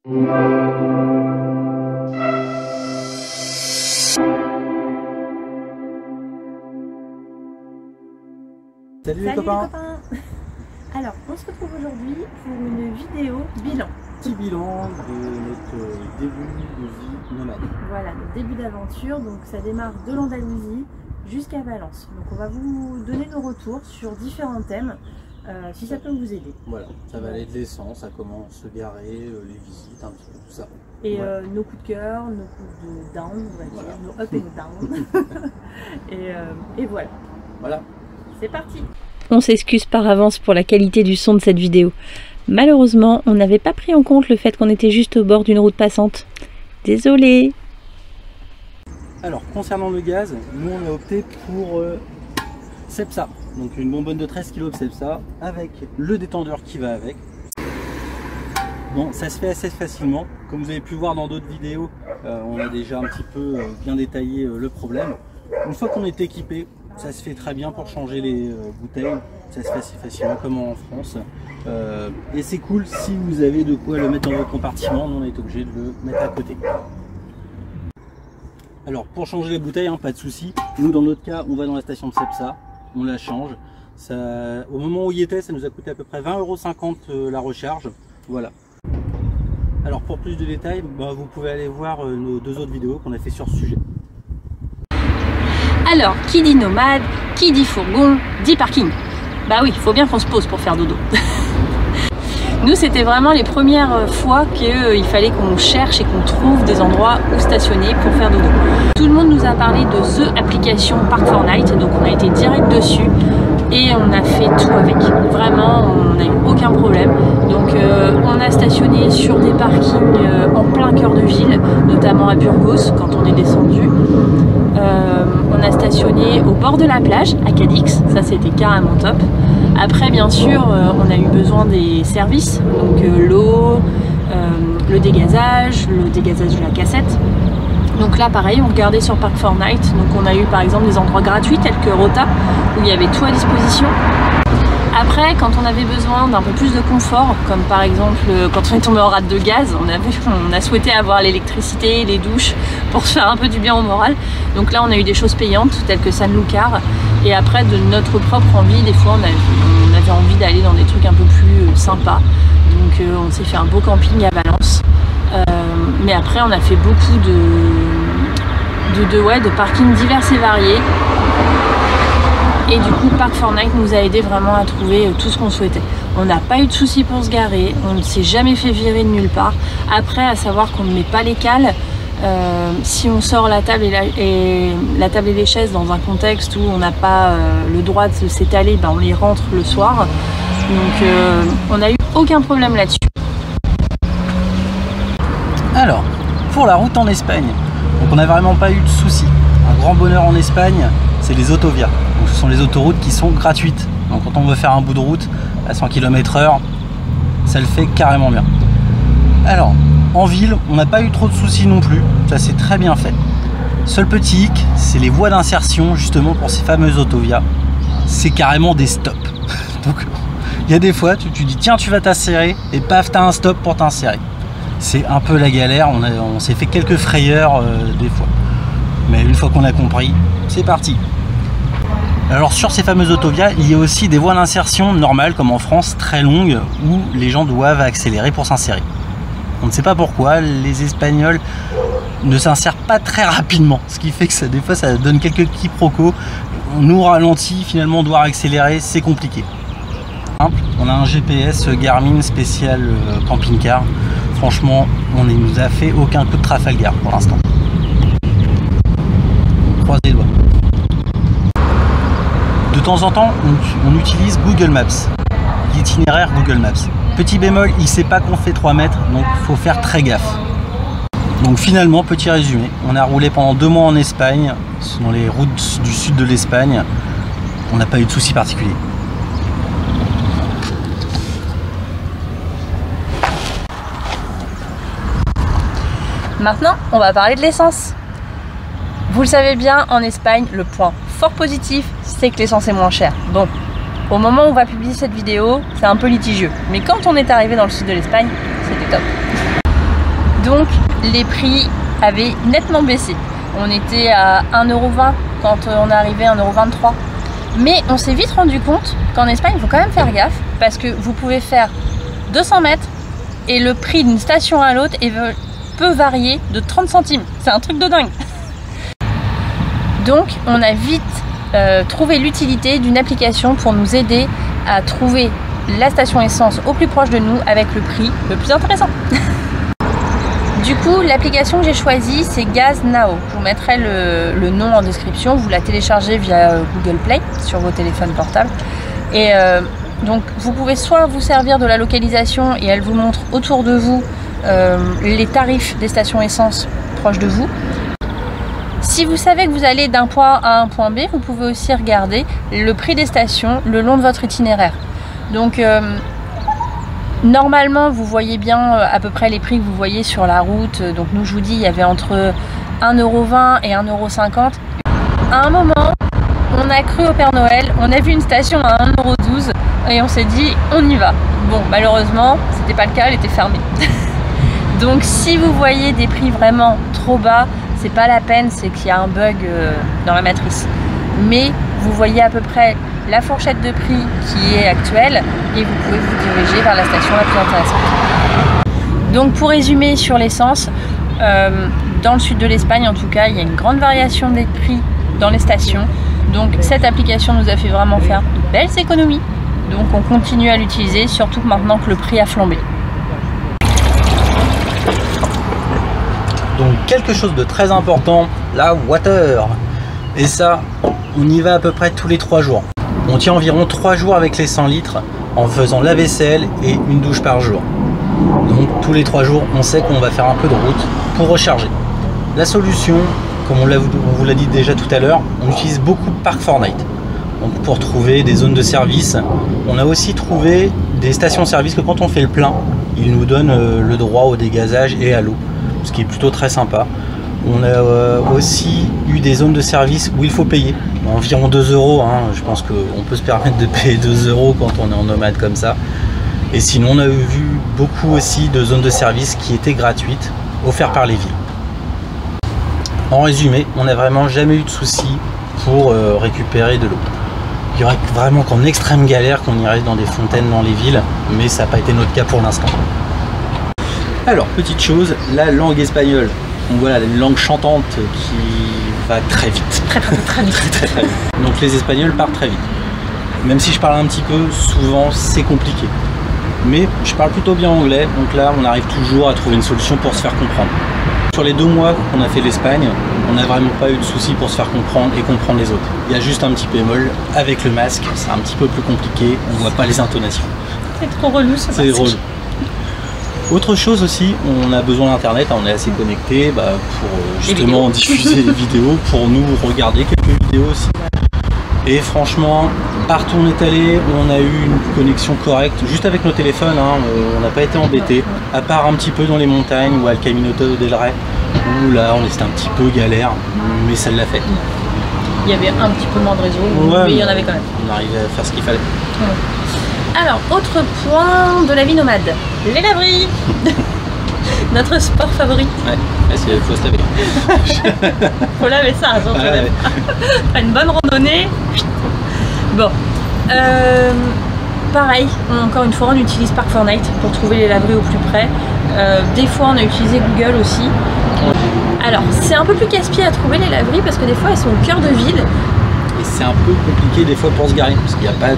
Salut les copains. Alors, on se retrouve aujourd'hui pour une vidéo bilan. Petit bilan de notre début de vie nomade. Voilà, notre début d'aventure. Donc ça démarre de l'Andalousie jusqu'à Valence. Donc on va vous donner nos retours sur différents thèmes, si ça peut vous aider. Voilà, ça va aller de l'essence, à comment se garer, les visites, un petit peu tout ça. Et ouais. Nos coups de cœur, nos coups de down, on va dire, nos up and down. et voilà. Voilà. C'est parti. On s'excuse par avance pour la qualité du son de cette vidéo. Malheureusement, on n'avait pas pris en compte le fait qu'on était juste au bord d'une route passante. Désolé. Alors, concernant le gaz, nous on a opté pour Cepsa. Donc une bonbonne de 13 kg de Cepsa avec le détendeur qui va avec. Bon, ça se fait assez facilement. Comme vous avez pu voir dans d'autres vidéos, on a déjà un petit peu bien détaillé le problème. Une fois qu'on est équipé, ça se fait très bien pour changer les bouteilles. Ça se fait assez facilement comme en France. Et c'est cool si vous avez de quoi le mettre dans votre compartiment. Nous on est obligé de le mettre à côté. Alors pour changer les bouteilles, hein, pas de souci. Nous dans notre cas, on va dans la station de Cepsa, on la change. Ça, au moment où il était, ça nous a coûté à peu près 20,50 € la recharge. Voilà. Alors pour plus de détails, vous pouvez aller voir nos deux autres vidéos qu'on a fait sur ce sujet. Alors, qui dit nomade, qui dit fourgon, dit parking. Bah oui, il faut bien qu'on se pose pour faire dodo. Nous, c'était vraiment les premières fois qu'il fallait qu'on cherche et qu'on trouve des endroits où stationner pour faire dodo. Tout le monde nous a parlé de The Application Park4Night, donc on a été direct dessus et on a fait tout avec. Vraiment, on n'a eu aucun problème. Donc on a stationné sur des parkings en plein cœur de ville, notamment à Burgos quand on est descendu. On a stationné au bord de la plage à Cadix, ça c'était carrément top. Après bien sûr on a eu besoin des services, donc l'eau, le dégazage de la cassette. Donc là pareil on regardait sur Park4Night, donc on a eu par exemple des endroits gratuits tels que Rota où il y avait tout à disposition. Après, quand on avait besoin d'un peu plus de confort, comme par exemple quand on est tombé en rate de gaz, on a souhaité avoir l'électricité, les douches pour se faire un peu du bien au moral. Donc là, on a eu des choses payantes telles que Sanlúcar. Et après, de notre propre envie, des fois, on avait envie d'aller dans des trucs un peu plus sympas. Donc on s'est fait un beau camping à Valence. Mais après, on a fait beaucoup de parkings divers et variés. Et du coup, Park4Night nous a aidé vraiment à trouver tout ce qu'on souhaitait. On n'a pas eu de soucis pour se garer, on ne s'est jamais fait virer de nulle part. Après, à savoir qu'on ne met pas les cales, si on sort la table et les chaises dans un contexte où on n'a pas le droit de s'étaler, on les rentre le soir. Donc on n'a eu aucun problème là-dessus. Alors, pour la route en Espagne, donc on n'a vraiment pas eu de soucis. Un grand bonheur en Espagne, c'est les autovias. Donc ce sont les autoroutes qui sont gratuites. Donc quand on veut faire un bout de route à 100 km/h, ça le fait carrément bien. Alors, en ville, on n'a pas eu trop de soucis non plus. Ça c'est très bien fait. Seul petit hic, c'est les voies d'insertion justement pour ces fameuses autovias. C'est carrément des stops. Donc il y a des fois, tu dis tiens tu vas t'insérer et paf t'as un stop pour t'insérer. C'est un peu la galère, on s'est fait quelques frayeurs des fois. Mais une fois qu'on a compris, c'est parti. Alors sur ces fameuses autovias, il y a aussi des voies d'insertion normales comme en France, très longues, où les gens doivent accélérer pour s'insérer. On ne sait pas pourquoi, les Espagnols ne s'insèrent pas très rapidement, ce qui fait que des fois ça donne quelques quiproquos. On nous ralentit, finalement on doit accélérer, c'est compliqué. On a un GPS Garmin spécial camping-car. Franchement, on ne nous a fait aucun coup de Trafalgar pour l'instant. Croise les doigts. De temps en temps, on utilise Google Maps, l'itinéraire Google Maps. Petit bémol, il ne sait pas qu'on fait 3 mètres, donc il faut faire très gaffe. Donc finalement, petit résumé, on a roulé pendant 2 mois en Espagne, dans les routes du sud de l'Espagne. On n'a pas eu de soucis particuliers. Maintenant, on va parler de l'essence. Vous le savez bien, en Espagne, le point fort positif, c'est que l'essence est moins chère. Donc, au moment où on va publier cette vidéo, c'est un peu litigieux. Mais quand on est arrivé dans le sud de l'Espagne, c'était top. Donc les prix avaient nettement baissé. On était à 1,20 € quand on est arrivé à 1,23 €. Mais on s'est vite rendu compte qu'en Espagne, il faut quand même faire gaffe parce que vous pouvez faire 200 mètres et le prix d'une station à l'autre peut varier de 30 centimes. C'est un truc de dingue. Donc on a vite trouvé l'utilité d'une application pour nous aider à trouver la station essence au plus proche de nous avec le prix le plus intéressant. Du coup, l'application que j'ai choisie, c'est Gas Now. Je vous mettrai le nom en description. Vous la téléchargez via Google Play sur vos téléphones portables. Et donc, vous pouvez soit vous servir de la localisation et elle vous montre autour de vous les tarifs des stations essence proches de vous. Si vous savez que vous allez d'un point A à un point B, vous pouvez aussi regarder le prix des stations le long de votre itinéraire. Donc, normalement, vous voyez bien à peu près les prix que vous voyez sur la route. Donc nous, je vous dis, il y avait entre 1,20 € et 1,50 €. À un moment, on a cru au Père Noël, on a vu une station à 1,12 € et on s'est dit, on y va. Bon, malheureusement, c'était pas le cas, elle était fermée. Donc si vous voyez des prix vraiment trop bas, c'est pas la peine, c'est qu'il y a un bug dans la matrice. Mais vous voyez à peu près la fourchette de prix qui est actuelle et vous pouvez vous diriger vers la station la plus intéressante. Donc pour résumer sur l'essence, dans le sud de l'Espagne en tout cas, il y a une grande variation des prix dans les stations. Donc cette application nous a fait vraiment faire de belles économies. Donc on continue à l'utiliser, surtout maintenant que le prix a flambé. Donc quelque chose de très important, la water. Et ça, on y va à peu près tous les 3 jours. On tient environ 3 jours avec les 100 litres en faisant la vaisselle et une douche par jour. Donc tous les 3 jours, on sait qu'on va faire un peu de route pour recharger. La solution, comme on vous l'a dit déjà tout à l'heure, on utilise beaucoup Park4Night. Donc pour trouver des zones de service, on a aussi trouvé des stations-service que quand on fait le plein, ils nous donnent le droit au dégazage et à l'eau, ce qui est plutôt très sympa. On a aussi eu des zones de service où il faut payer, environ 2 €. Hein. Je pense qu'on peut se permettre de payer 2 € quand on est en nomade comme ça. Et sinon, on a vu beaucoup aussi de zones de service qui étaient gratuites, offertes par les villes. En résumé, on n'a vraiment jamais eu de soucis pour récupérer de l'eau. Il y aurait vraiment qu'en extrême galère qu'on irait dans des fontaines dans les villes, mais ça n'a pas été notre cas pour l'instant. Alors, petite chose, la langue espagnole. Donc voilà, une langue chantante qui va très vite. Très vite. Donc les Espagnols parlent très vite. Même si je parle un petit peu, souvent c'est compliqué. Mais je parle plutôt bien anglais, donc là on arrive toujours à trouver une solution pour se faire comprendre. Sur les 2 mois qu'on a fait l'Espagne, on n'a vraiment pas eu de soucis pour se faire comprendre et comprendre les autres. Il y a juste un petit bémol, avec le masque, c'est un petit peu plus compliqué, on voit pas les intonations. C'est trop relou ça. C'est relou. Autre chose aussi, on a besoin d'internet, on est assez connecté pour justement diffuser des vidéos, pour nous regarder quelques vidéos aussi. Et franchement, partout où on est allé, on a eu une connexion correcte, juste avec nos téléphones, hein, on n'a pas été embêté, à part un petit peu dans les montagnes ou à Camino del Rey, où là on était un petit peu galère, mais ça l'a fait. Il y avait un petit peu moins de réseau, mais il y en avait quand même. On arrivait à faire ce qu'il fallait. Ouais. Alors, autre point de la vie nomade, les laveries. Notre sport favori. Ouais, il faut se laver. Faut laver ça, attention. Ouais. Une bonne randonnée. Bon. Pareil, encore une fois, on utilise Park4Night pour trouver les laveries au plus près. Des fois, on a utilisé Google aussi. Alors, c'est un peu plus casse-pied à trouver les laveries parce que des fois, elles sont au cœur de ville. Et c'est un peu compliqué des fois pour se garer parce qu'il n'y a pas de...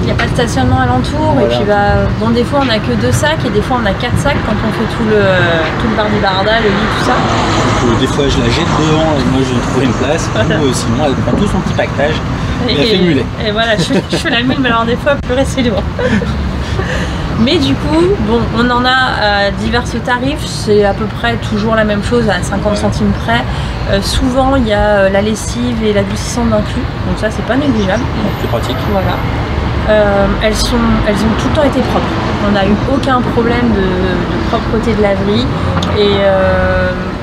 Il n'y a pas de stationnement alentour. Voilà. Et puis bon, des fois on n'a que 2 sacs et des fois on a 4 sacs quand on fait tout le bardi-barda, le lit, tout ça. Donc, des fois je la jette devant et moi je vais trouver une place. Voilà. Ou sinon elle prend tout son petit pactage et elle fait mulet. Et voilà, je fais la mule, mais alors des fois pleurer c'est lourd. Mais du coup, bon, on en a à divers tarifs, c'est à peu près toujours la même chose à 50 centimes près. Souvent, il y a la lessive et l'adoucissant inclus, donc ça, c'est pas négligeable. Donc, plus pratique. Voilà. Elles ont tout le temps été propres. On n'a eu aucun problème de propreté de laverie et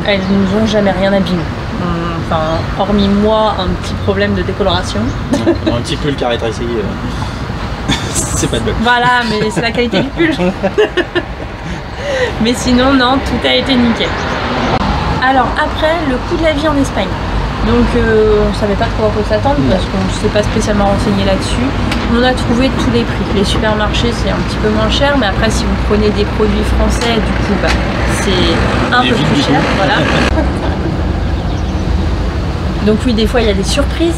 elles nous ont jamais rien abîmé. Enfin, hormis moi, un petit problème de décoloration. Un petit pull qui arrêterait ici. C'est pas de bug. Voilà, mais c'est la qualité du pull. Mais sinon, non, tout a été nickel. Alors après, le coût de la vie en Espagne. Donc on ne savait pas trop à quoi s'attendre parce qu'on ne s'est pas spécialement renseigné là-dessus. On a trouvé tous les prix. Les supermarchés c'est un petit peu moins cher, mais après si vous prenez des produits français, du coup bah, c'est un peu plus cher. Voilà. Donc oui, des fois il y a des surprises.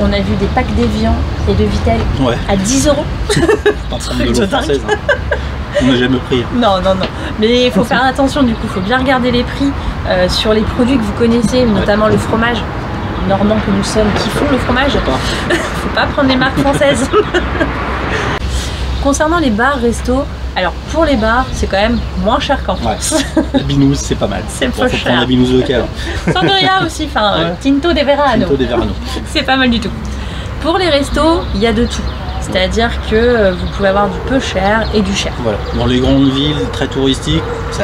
On a vu des packs d'Evian et de Vitel à 10 €. On n'a jamais pris. Non, non, non. Mais il faut faire attention du coup, il faut bien regarder les prix sur les produits que vous connaissez, notamment le fromage. Normands que nous sommes, qui font le fromage. Faut pas prendre les marques françaises. Concernant les bars, restos, alors pour les bars, c'est quand même moins cher qu'en France. La binouse, c'est pas mal. C'est peu cher. Prendre la binouse locale. Sandoria aussi, enfin Tinto de Verano. Tinto de Verano. C'est pas mal du tout. Pour les restos, il y a de tout. C'est-à-dire que vous pouvez avoir du peu cher et du cher. Voilà. Dans les grandes villes très touristiques, c'est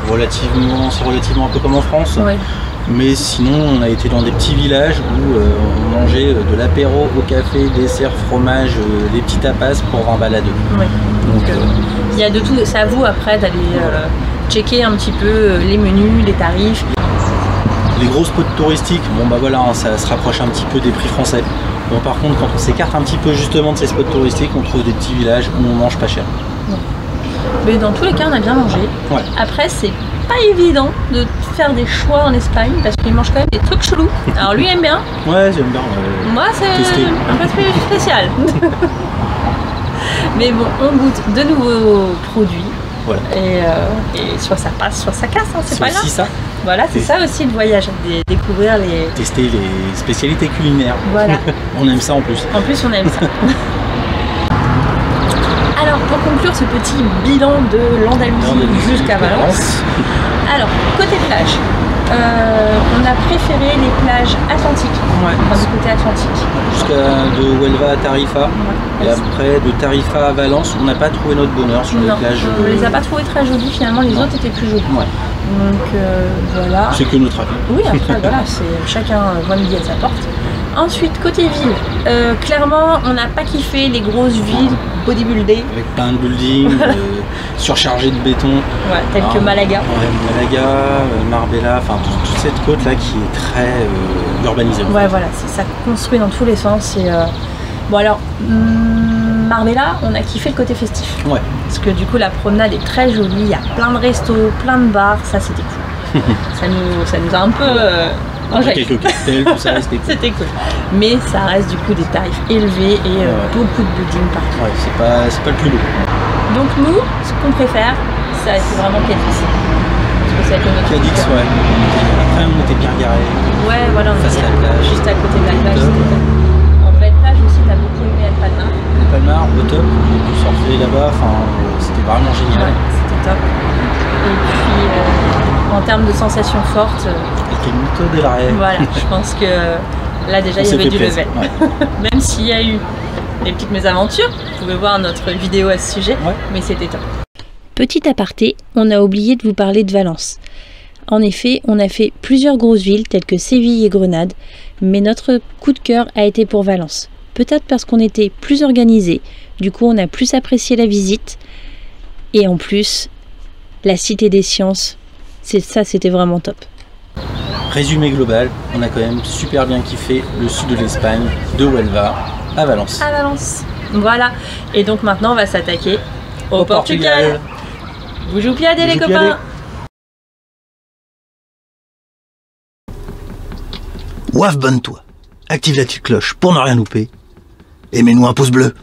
relativement un peu comme en France. Ouais. Mais sinon, on a été dans des petits villages où on mangeait de l'apéro au café, dessert, fromage, les petits tapas pour 20 balles à deux. Ouais. Donc il y a de tout. C'est à vous après d'aller checker un petit peu les menus, les tarifs. Les gros spots touristiques, bon bah voilà, ça se rapproche un petit peu des prix français. Bon, par contre, quand on s'écarte un petit peu justement de ces spots touristiques, on trouve des petits villages où on mange pas cher. Ouais. Mais dans tous les cas, on a bien mangé. Ouais. Après, c'est pas évident de faire des choix en Espagne parce qu'ils mangent quand même des trucs chelous. Alors lui aime bien. Ouais, j'aime bien. Moi, c'est un peu spécial. Mais bon, on goûte de nouveaux produits. Voilà. Et soit ça passe, soit ça casse, hein, c'est pas grave. C'est aussi ça. Voilà, c'est ça aussi le voyage, découvrir les... Tester les spécialités culinaires. Voilà. On aime ça en plus. En plus, on aime ça. Alors, pour conclure ce petit bilan de l'Andalousie jusqu'à Valence. Alors, côté plage, on a préféré les plages atlantiques, enfin du côté atlantique. Jusqu'à de Huelva à Tarifa, et après de Tarifa à Valence, on n'a pas trouvé notre bonheur sur les plages. On ne les a pas trouvées très jolies, finalement les autres étaient plus jolies. Ouais. Donc voilà. C'est que notre avis. Oui, après voilà, chacun voit midi à sa porte. Ensuite, côté ville, clairement, on n'a pas kiffé les grosses villes bodybuildées. Avec plein de buildings, surchargés de béton. Ouais, tels que Malaga. Ouais, Malaga, Marbella, enfin toute cette côte-là qui est très urbanisée. Ouais, voilà, ça construit dans tous les sens. Et, bon alors, Marbella, on a kiffé le côté festif. Ouais. Parce que du coup, la promenade est très jolie, il y a plein de restos, plein de bars, ça c'était cool. ça nous a un peu... quelques cocktails, tout ça, c'était cool. C'était cool. Mais ça reste du coup des tarifs élevés et beaucoup de buildings partout. Ouais, c'est pas le plus beau. Donc nous, ce qu'on préfère, ça a été vraiment Cadix. Parce que ça a été notre Cadix, ouais. Après, on était bien garés. Ouais, voilà, on face était à la plage. Juste à côté de la plage. En belle plage aussi, t'as beaucoup aimé El Palmar. El Palmar, au top. J'ai pu surfer là-bas, enfin, c'était vraiment génial. Ouais, c'était top. Et puis, en termes de sensations fortes... Canuto del Rey. Voilà, je pense que là déjà il y avait du level. Ouais. Même s'il y a eu des petites mésaventures, vous pouvez voir notre vidéo à ce sujet, mais c'était top. Petit aparté, on a oublié de vous parler de Valence. En effet, on a fait plusieurs grosses villes telles que Séville et Grenade, mais notre coup de cœur a été pour Valence. Peut-être parce qu'on était plus organisé, du coup on a plus apprécié la visite, et en plus, la Cité des Sciences, c'était vraiment top. Résumé global, on a quand même super bien kiffé le sud de l'Espagne, de Huelva à Valence. À Valence. Voilà. Et donc maintenant on va s'attaquer au Portugal. Bougou piadé les copains. Ouaf, bonne-toi. Active la petite cloche pour ne rien louper. Et mets-nous un pouce bleu.